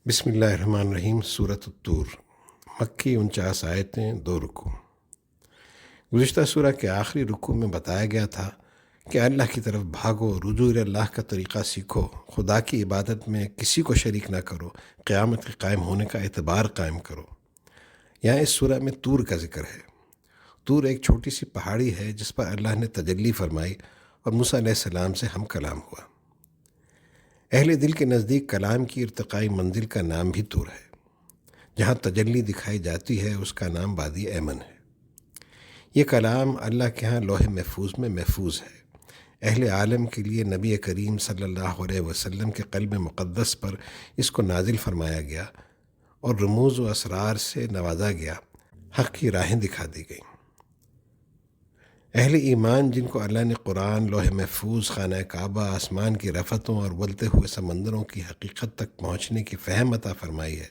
بسم اللہ الرحمن الرحیم۔ سورۃ الطور، مکی 49 آیتیں، 2 رکوع۔ گزشتہ سورہ کے آخری رکوع میں بتایا گیا تھا کہ اللہ کی طرف بھاگو، رجوع اللہ کا طریقہ سیکھو، خدا کی عبادت میں کسی کو شریک نہ کرو، قیامت کے قائم ہونے کا اعتبار قائم کرو۔ یہاں اس سورہ میں طور کا ذکر ہے۔ طور ایک چھوٹی سی پہاڑی ہے جس پر اللہ نے تجلی فرمائی اور موسیٰ علیہ السلام سے ہم کلام ہوا۔ اہل دل کے نزدیک کلام کی ارتقائی منزل کا نام بھی طور ہے۔ جہاں تجلی دکھائی جاتی ہے اس کا نام وادی ایمن ہے۔ یہ کلام اللہ کے ہاں لوح محفوظ میں محفوظ ہے۔ اہل عالم کے لیے نبی کریم صلی اللہ علیہ وسلم کے قلب مقدس پر اس کو نازل فرمایا گیا اور رموز و اسرار سے نوازا گیا، حق کی راہیں دکھا دی گئیں۔ اہل ایمان جن کو اللہ نے قرآن، لوح محفوظ، خانہ کعبہ، آسمان کی رفتوں اور ابلتے ہوئے سمندروں کی حقیقت تک پہنچنے کی فہم عطا فرمائی ہے،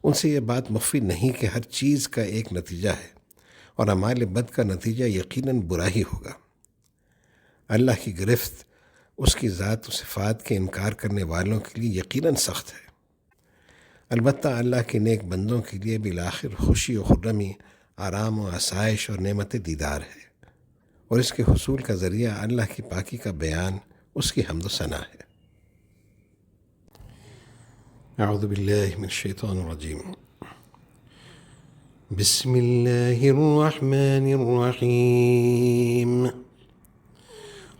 ان سے یہ بات مخفی نہیں کہ ہر چیز کا ایک نتیجہ ہے اور اعمال بد کا نتیجہ یقیناً برا ہی ہوگا۔ اللہ کی گرفت اس کی ذات و صفات کے انکار کرنے والوں کے لیے یقیناً سخت ہے۔ البتہ اللہ کے نیک بندوں کے لیے بالآخر خوشی و خرمی، آرام و آسائش اور نعمت دیدار ہے، اور اس کے حصول کا ذریعہ اللہ کی پاکی کا بیان، اس کی حمد و ثنا ہے۔ اعوذ باللہ من الشیطان الرجیم۔ بسم اللہ الرحمن الرحیم۔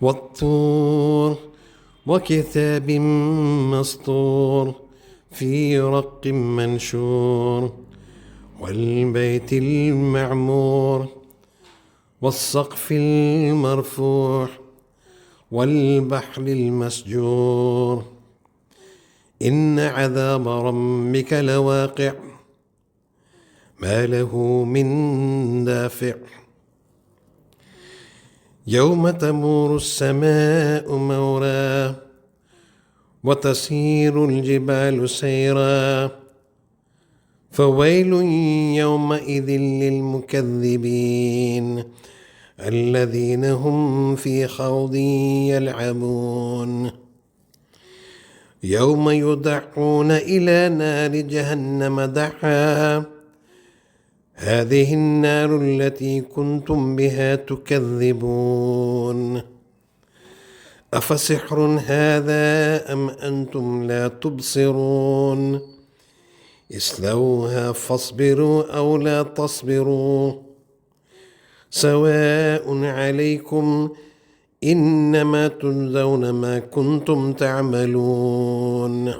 والطور وکتاب مسطور فی رق منشور والبیت المعمور والسقف المرفوع والبحر المسجور إن عذاب ربك لواقع ما له من دافع يوم تمور السماء مورا وتسير الجبال سيرا فويل يومئذ للمكذبين الذين هم في خوض يلعبون يوم يدعون إلى نار جهنم دعا هذه النار التي كنتم بها تكذبون أفسحر هذا أم أنتم لا تبصرون اصلوها فاصبروا أو لا تصبروا سواء عليكم إنما تجزون ما كنتم تعملون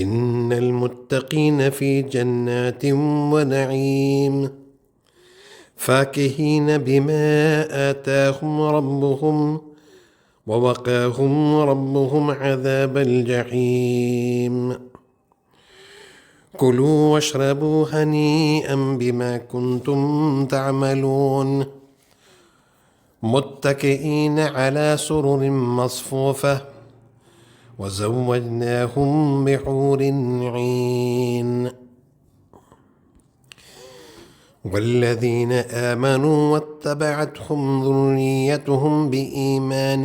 إن المتقين في جنات ونعيم فاكهين بما آتاهم ربهم ووقاهم ربهم عذاب الجحيم كلوا واشربوا هنيئا بما كنتم تعملون متكئين على سرر مصفوفة وزوجناهم بحور عين والذين آمنوا واتبعتهم ذريتهم بإيمان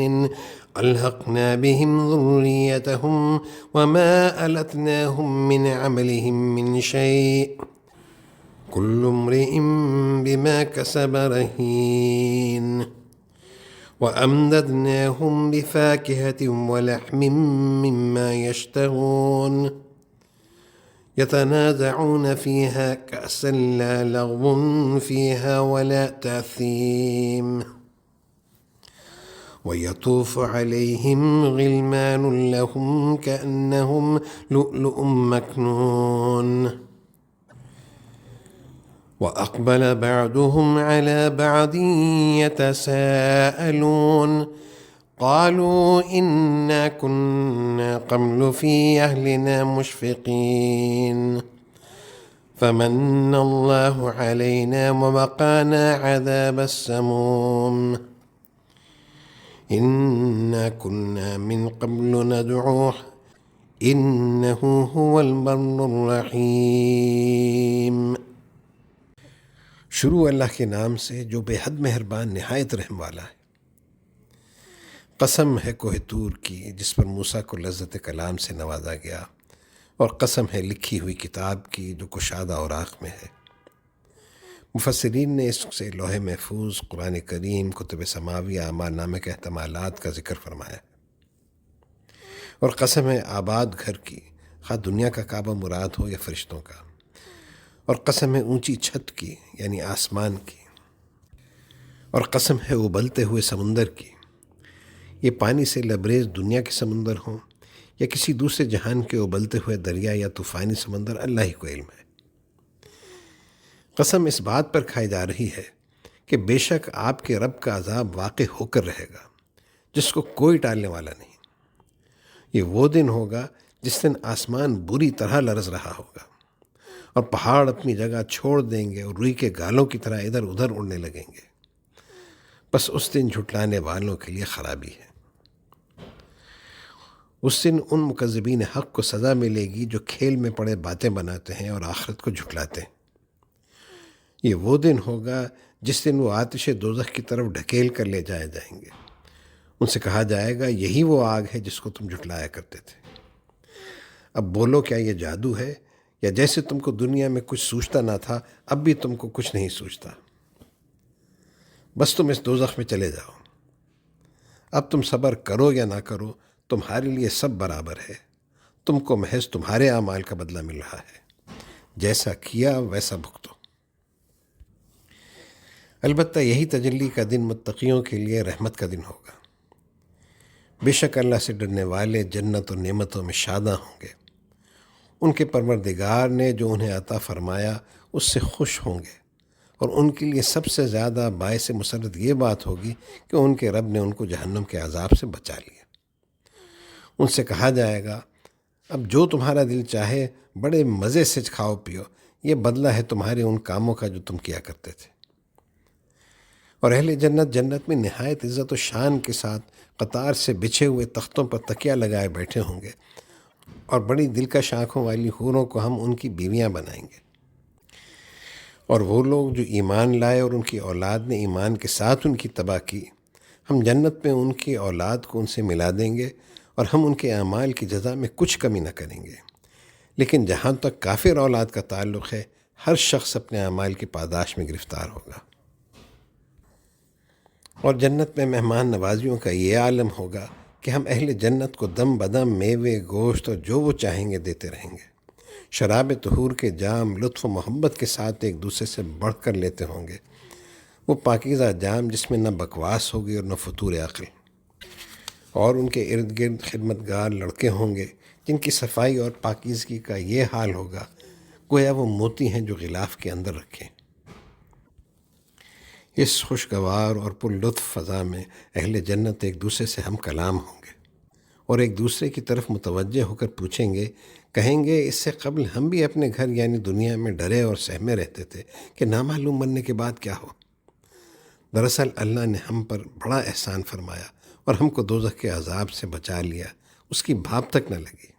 ألحقنا بهم ذريتهم وما ألتناهم من عملهم من شيء كل امرئ بما كسب رهين وأمددناهم بفاكهة ولحم مما يشتهون يتنازعون فيها كأسا لا لغو فيها ولا تأثيم ويطوف عليهم غلمان لهم كأنهم لؤلؤ مكنون وأقبل بعضهم على بعض يتساءلون قالوا إنا كنا قبل في أهلنا مشفقين فمن الله علينا ووقانا عذاب السموم إنا كنا من قبل ندعوه إنه هو البر الرحيم۔ شروع اللہ کے نام سے جو بے حد مہربان، نہایت رحم والا ہے۔ قسم ہے کوہ طور کی جس پر موسیٰ کو لذت کلام سے نوازا گیا، اور قسم ہے لکھی ہوئی کتاب کی جو کشادہ اوراق میں ہے۔ مفسرین نے اس سے لوح محفوظ، قرآن کریم، کتب سماویہ، اعمال نامہ کے احتمالات کا ذکر فرمایا۔ اور قسم ہے آباد گھر کی، خواہ دنیا کا کعبہ مراد ہو یا فرشتوں کا۔ اور قسم ہے اونچی چھت کی یعنی آسمان کی۔ اور قسم ہے ابلتے ہوئے سمندر کی، یہ پانی سے لبریز دنیا کے سمندر ہوں یا کسی دوسرے جہان کے ابلتے ہوئے دریا یا طوفانی سمندر، اللہ ہی کو علم ہے۔ قسم اس بات پر کھائی جا رہی ہے کہ بے شک آپ کے رب کا عذاب واقع ہو کر رہے گا، جس کو کوئی ٹالنے والا نہیں۔ یہ وہ دن ہوگا جس دن آسمان بری طرح لرز رہا ہوگا، اور پہاڑ اپنی جگہ چھوڑ دیں گے اور روئی کے گالوں کی طرح ادھر ادھر اڑنے لگیں گے۔ بس اس دن جھٹلانے والوں کے لیے خرابی ہے۔ اس دن ان مکذبین حق کو سزا ملے گی جو کھیل میں پڑے باتیں بناتے ہیں اور آخرت کو جھٹلاتے ہیں۔ یہ وہ دن ہوگا جس دن وہ آتش دوزخ کی طرف ڈھکیل کر لے جائے جائیں گے۔ ان سے کہا جائے گا یہی وہ آگ ہے جس کو تم جھٹلایا کرتے تھے۔ اب بولو کیا یہ جادو ہے، یا جیسے تم کو دنیا میں کچھ سوچتا نہ تھا اب بھی تم کو کچھ نہیں سوچتا؟ بس تم اس دوزخ میں چلے جاؤ۔ اب تم صبر کرو یا نہ کرو، تمہارے لیے سب برابر ہے، تم کو محض تمہارے اعمال کا بدلہ مل رہا ہے، جیسا کیا ویسا بھگتو۔ البتہ یہی تجلی کا دن متقیوں کے لیے رحمت کا دن ہوگا۔ بے شک اللہ سے ڈرنے والے جنت اور نعمتوں میں شاداں ہوں گے۔ ان کے پروردگار نے جو انہیں عطا فرمایا اس سے خوش ہوں گے، اور ان کے لیے سب سے زیادہ باعث مسرت یہ بات ہوگی کہ ان کے رب نے ان کو جہنم کے عذاب سے بچا لیا۔ ان سے کہا جائے گا اب جو تمہارا دل چاہے بڑے مزے سے کھاؤ پیو، یہ بدلہ ہے تمہارے ان کاموں کا جو تم کیا کرتے تھے۔ اور اہل جنت جنت میں نہایت عزت و شان کے ساتھ قطار سے بچھے ہوئے تختوں پر تکیہ لگائے بیٹھے ہوں گے، اور بڑی دلکش آنکھوں والی حوروں کو ہم ان کی بیویاں بنائیں گے۔ اور وہ لوگ جو ایمان لائے اور ان کی اولاد نے ایمان کے ساتھ ان کی تباہ کی، ہم جنت میں ان کی اولاد کو ان سے ملا دیں گے، اور ہم ان کے اعمال کی جزا میں کچھ کمی نہ کریں گے۔ لیکن جہاں تک کافر اولاد کا تعلق ہے، ہر شخص اپنے اعمال کی پاداش میں گرفتار ہوگا۔ اور جنت میں مہمان نوازیوں کا یہ عالم ہوگا کہ ہم اہل جنت کو دم بدم میوے، گوشت اور جو وہ چاہیں گے دیتے رہیں گے۔ شراب طہور کے جام لطف و محبت کے ساتھ ایک دوسرے سے بڑھ کر لیتے ہوں گے، وہ پاکیزہ جام جس میں نہ بکواس ہوگی اور نہ فتور عقل۔ اور ان کے ارد گرد خدمتگار لڑکے ہوں گے جن کی صفائی اور پاکیزگی کا یہ حال ہوگا گویا وہ موتی ہیں جو غلاف کے اندر رکھیں۔ اس خوشگوار اور پر لطف فضا میں اہل جنت ایک دوسرے سے ہم کلام ہوں گے، اور ایک دوسرے کی طرف متوجہ ہو کر پوچھیں گے، کہیں گے اس سے قبل ہم بھی اپنے گھر یعنی دنیا میں ڈرے اور سہمے رہتے تھے کہ نامعلوم بننے کے بعد کیا ہو۔ دراصل اللہ نے ہم پر بڑا احسان فرمایا اور ہم کو دوزخ کے عذاب سے بچا لیا، اس کی بھاپ تک نہ لگی۔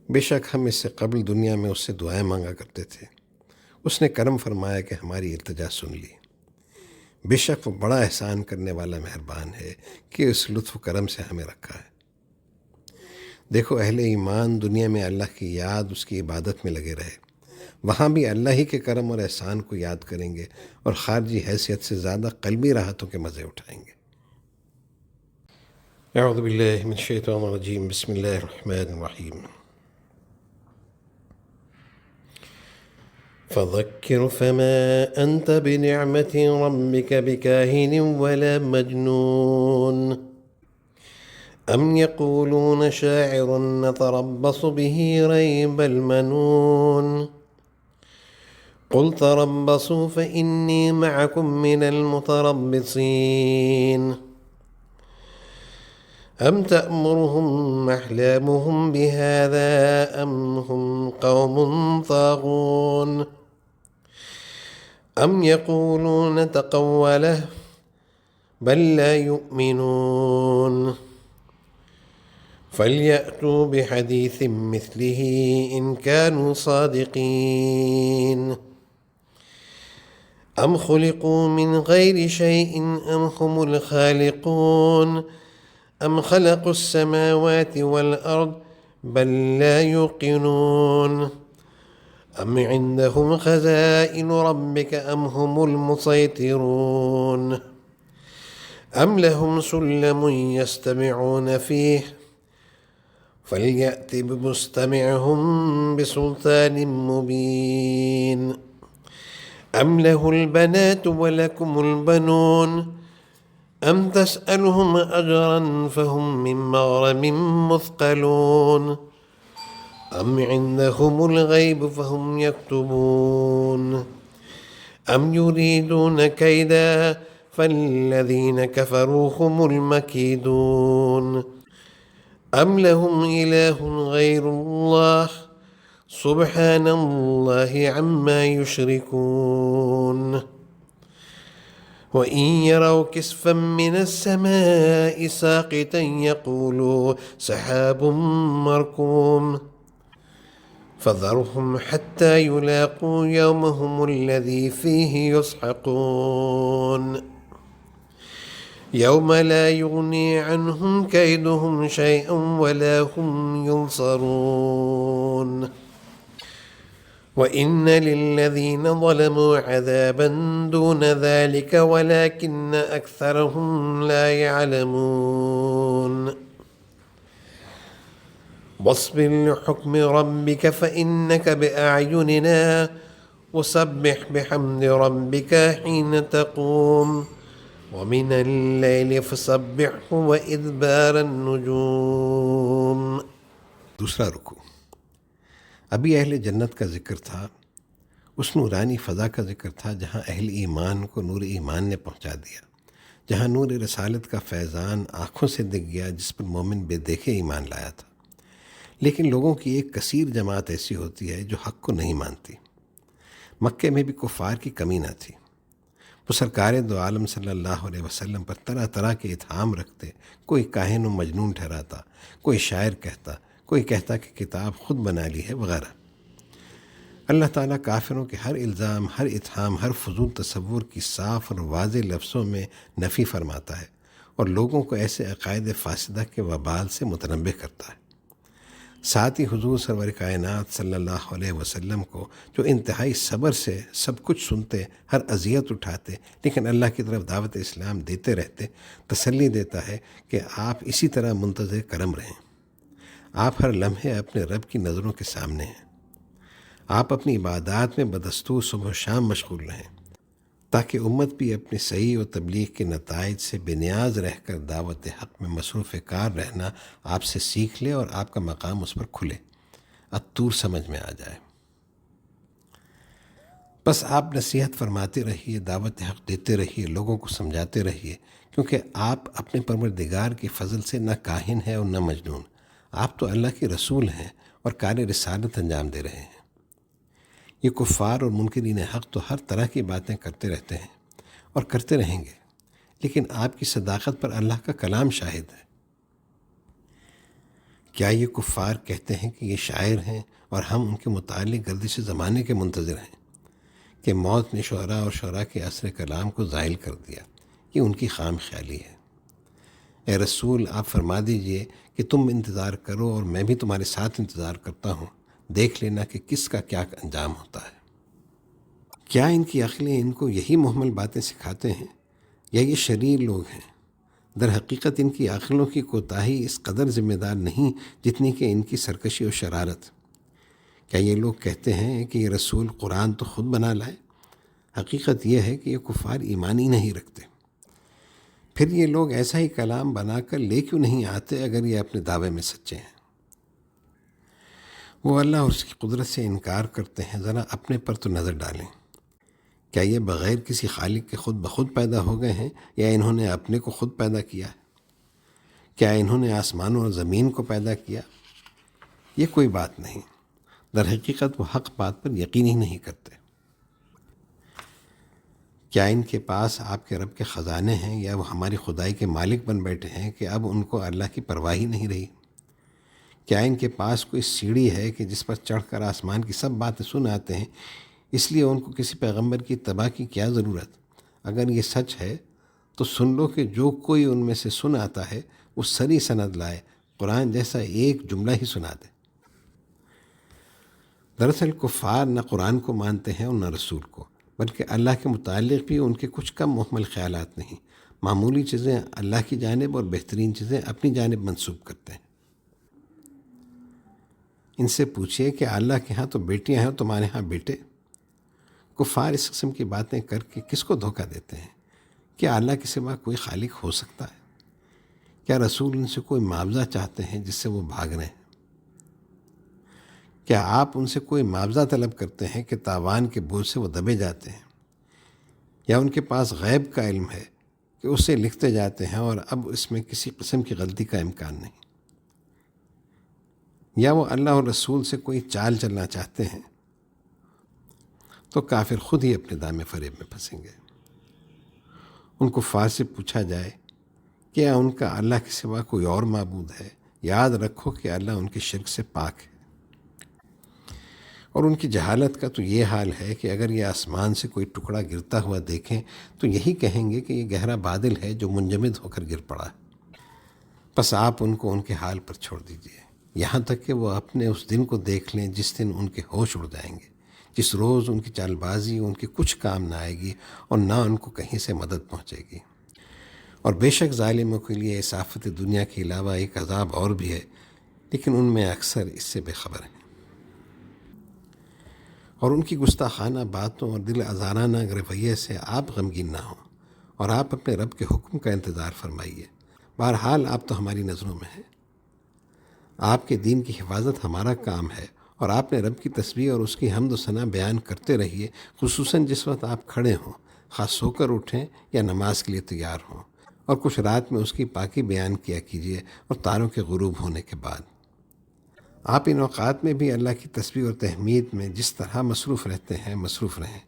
بے شک ہم اس سے قبل دنیا میں اس سے دعائیں مانگا کرتے تھے، اس نے کرم فرمایا کہ ہماری التجا سن لی۔ بے شک وہ بڑا احسان کرنے والا مہربان ہے کہ اس لطف و کرم سے ہمیں رکھا ہے۔ دیکھو اہل ایمان دنیا میں اللہ کی یاد، اس کی عبادت میں لگے رہے، وہاں بھی اللہ ہی کے کرم اور احسان کو یاد کریں گے اور خارجی حیثیت سے زیادہ قلبی راحتوں کے مزے اٹھائیں گے۔ اعوذ باللہ من الشیطان الرجیم، بسم اللہ الرحمن الرحیم۔ فذكر فما أنت بنعمة ربك بكاهن ولا مجنون أم يقولون شاعر نتربص به ريب المنون قل تربصوا فإني معكم من المتربصين أم تأمرهم أحلامهم بهذا أم هم قوم طاغون أم يقولون تقوله بل لا يؤمنون فليأتوا بحديث مثله إن كانوا صادقين أم خلقوا من غير شيء أم هم الخالقون أم خلقوا السماوات والأرض بل لا يوقنون أم عندهم خزائن ربك أم هم المسيطرون أم لهم سلم يستمعون فيه فليأت بمستمعهم بسلطان مبين أم له البنات ولكم البنون أم تسألهم أجرا فهم من مغرم مثقلون أم عندهم الغيب فهم يكتبون أم يريدون كيدا فالذين كفروا هم المكيدون أم لهم إله غير الله سبحان الله عما يشركون وإن يروا كسفا من السماء ساقطا يقولوا سحاب مركوم فذرهم حتى يلاقوا يومهم الذي فيه يصعقون يوم لا يغني عنهم كيدهم شيئا ولا هم ينصرون وإن للذين ظلموا عذابا دون ذلك ولكن أكثرهم لا يعلمون واصبر لحكم ربك فإنك بأعيننا وسبح بحمد ربك حين تقوم ومن الليل فسبحه وإدبار النجوم. دوسرا رکوع. ابھی اہل جنت کا ذکر تھا، اس نورانی فضا کا ذکر تھا جہاں اہل ایمان کو نور ایمان نے پہنچا دیا، جہاں نور رسالت کا فیضان آنکھوں سے دکھ گیا جس پر مومن بے دیکھے ایمان لایا تھا۔ لیکن لوگوں کی ایک کثیر جماعت ایسی ہوتی ہے جو حق کو نہیں مانتی۔ مکے میں بھی کفار کی کمی نہ تھی، وہ سرکار دو عالم صلی اللہ علیہ وسلم پر طرح طرح کے اتہام رکھتے، کوئی کاہن و مجنون ٹھہراتا، کوئی شاعر کہتا، کوئی کہتا کہ کتاب خود بنا لی ہے وغیرہ۔ اللہ تعالیٰ کافروں کے ہر الزام، ہر اتہام، ہر فضول تصور کی صاف اور واضح لفظوں میں نفی فرماتا ہے اور لوگوں کو ایسے عقائد فاسدہ کے وبال سے متنبہ کرتا ہے۔ ساتھ ہی حضور سرور کائنات صلی اللہ علیہ وسلم کو جو انتہائی صبر سے سب کچھ سنتے، ہر اذیت اٹھاتے، لیکن اللہ کی طرف دعوت اسلام دیتے رہتے، تسلی دیتا ہے کہ آپ اسی طرح منتظر کرم رہیں۔ آپ ہر لمحے اپنے رب کی نظروں کے سامنے ہیں۔ آپ اپنی عبادات میں بدستور صبح و شام مشغول رہیں تاکہ امت بھی اپنی صحیح و تبلیغ کے نتائج سے بے نیاز رہ کر دعوت حق میں مصروف کار رہنا آپ سے سیکھ لے اور آپ کا مقام اس پر کھلے، الطور سمجھ میں آ جائے۔ بس آپ نصیحت فرماتے رہیے، دعوت حق دیتے رہیے، لوگوں کو سمجھاتے رہیے، کیونکہ آپ اپنے پروردگار کے فضل سے نہ کاہن ہیں اور نہ مجنون، آپ تو اللہ کے رسول ہیں اور کار رسالت انجام دے رہے ہیں۔ یہ کفار اور منکرین حق تو ہر طرح کی باتیں کرتے رہتے ہیں اور کرتے رہیں گے، لیکن آپ کی صداقت پر اللہ کا کلام شاہد ہے۔ کیا یہ کفار کہتے ہیں کہ یہ شاعر ہیں اور ہم ان کے متعلق گردش زمانے کے منتظر ہیں کہ موت نے شعراء اور شعراء کے عصر کلام کو زائل کر دیا؟ یہ ان کی خام خیالی ہے۔ اے رسول، آپ فرما دیجئے کہ تم انتظار کرو اور میں بھی تمہارے ساتھ انتظار کرتا ہوں، دیکھ لینا کہ کس کا کیا انجام ہوتا ہے۔ کیا ان کی عقلیں ان کو یہی محمل باتیں سکھاتے ہیں یا یہ شریر لوگ ہیں؟ در حقیقت ان کی عقلوں کی کوتاہی اس قدر ذمہ دار نہیں جتنی کہ ان کی سرکشی و شرارت۔ کیا یہ لوگ کہتے ہیں کہ یہ رسول قرآن تو خود بنا لائے؟ حقیقت یہ ہے کہ یہ کفار ایمان ہی نہیں رکھتے۔ پھر یہ لوگ ایسا ہی کلام بنا کر لے کیوں نہیں آتے اگر یہ اپنے دعوے میں سچے ہیں؟ وہ اللہ اور اس کی قدرت سے انکار کرتے ہیں، ذرا اپنے پر تو نظر ڈالیں۔ کیا یہ بغیر کسی خالق کے خود بخود پیدا ہو گئے ہیں یا انہوں نے اپنے کو خود پیدا کیا ہے؟ کیا انہوں نے آسمانوں اور زمین کو پیدا کیا؟ یہ کوئی بات نہیں۔ در حقیقت وہ حق بات پر یقین ہی نہیں کرتے۔ کیا ان کے پاس آپ کے رب کے خزانے ہیں یا وہ ہماری خدائی کے مالک بن بیٹھے ہیں کہ اب ان کو اللہ کی پرواہ ہی نہیں رہی؟ کیا ان کے پاس کوئی سیڑھی ہے کہ جس پر چڑھ کر آسمان کی سب باتیں سن آتے ہیں؟ اس لیے ان کو کسی پیغمبر کی اتباع کی کیا ضرورت؟ اگر یہ سچ ہے تو سن لو کہ جو کوئی ان میں سے سن آتا ہے وہ سری سند لائے، قرآن جیسا ایک جملہ ہی سنا دے۔ دراصل کفار نہ قرآن کو مانتے ہیں اور نہ رسول کو، بلکہ اللہ کے متعلق بھی ان کے کچھ کم محمل خیالات نہیں، معمولی چیزیں اللہ کی جانب اور بہترین چیزیں اپنی جانب منسوب کرتے ہیں۔ ان سے پوچھئے کہ اللہ کے ہاں تو بیٹیاں ہیں اور تمہارے ہاں بیٹے؟ کفار اس قسم کی باتیں کر کے کس کو دھوکہ دیتے ہیں؟ کیا اللہ کے سوا کوئی خالق ہو سکتا ہے؟ کیا رسول ان سے کوئی معاوضہ چاہتے ہیں جس سے وہ بھاگ رہے ہیں؟ کیا آپ ان سے کوئی معاوضہ طلب کرتے ہیں کہ تاوان کے بوجھ سے وہ دبے جاتے ہیں؟ یا ان کے پاس غیب کا علم ہے کہ اسے لکھتے جاتے ہیں اور اب اس میں کسی قسم کی غلطی کا امکان نہیں؟ یا وہ اللہ اور رسول سے کوئی چال چلنا چاہتے ہیں؟ تو کافر خود ہی اپنے دام فریب میں پھنسیں گے۔ ان کفار سے پوچھا جائے کیا ان کا اللہ کے سوا کوئی اور معبود ہے؟ یاد رکھو کہ اللہ ان کے شرک سے پاک ہے۔ اور ان کی جہالت کا تو یہ حال ہے کہ اگر یہ آسمان سے کوئی ٹکڑا گرتا ہوا دیکھیں تو یہی کہیں گے کہ یہ گہرا بادل ہے جو منجمد ہو کر گر پڑا ہے۔ بس آپ ان کو ان کے حال پر چھوڑ دیجئے، یہاں تک کہ وہ اپنے اس دن کو دیکھ لیں جس دن ان کے ہوش اڑ جائیں گے، جس روز ان کی چال بازی ان کے کچھ کام نہ آئے گی اور نہ ان کو کہیں سے مدد پہنچے گی۔ اور بے شک ظالموں کے لیے اس آفت دنیا کے علاوہ ایک عذاب اور بھی ہے، لیکن ان میں اکثر اس سے بے خبر ہیں۔ اور ان کی گستاخانہ باتوں اور دل آزارانہ رویے سے آپ غمگین نہ ہوں، اور آپ اپنے رب کے حکم کا انتظار فرمائیے۔ بہرحال آپ تو ہماری نظروں میں ہیں۔ آپ کے دین کی حفاظت ہمارا کام ہے، اور آپ نے رب کی تسبیح اور اس کی حمد و ثنا بیان کرتے رہیے، خصوصاً جس وقت آپ کھڑے ہوں، خاص سو کر اٹھیں یا نماز کے لیے تیار ہوں، اور کچھ رات میں اس کی پاکی بیان کیا کیجیے، اور تاروں کے غروب ہونے کے بعد۔ آپ ان اوقات میں بھی اللہ کی تسبیح اور تحمید میں جس طرح مصروف رہتے ہیں مصروف رہیں،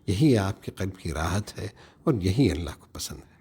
یہی آپ کے قلب کی راحت ہے اور یہی اللہ کو پسند ہے۔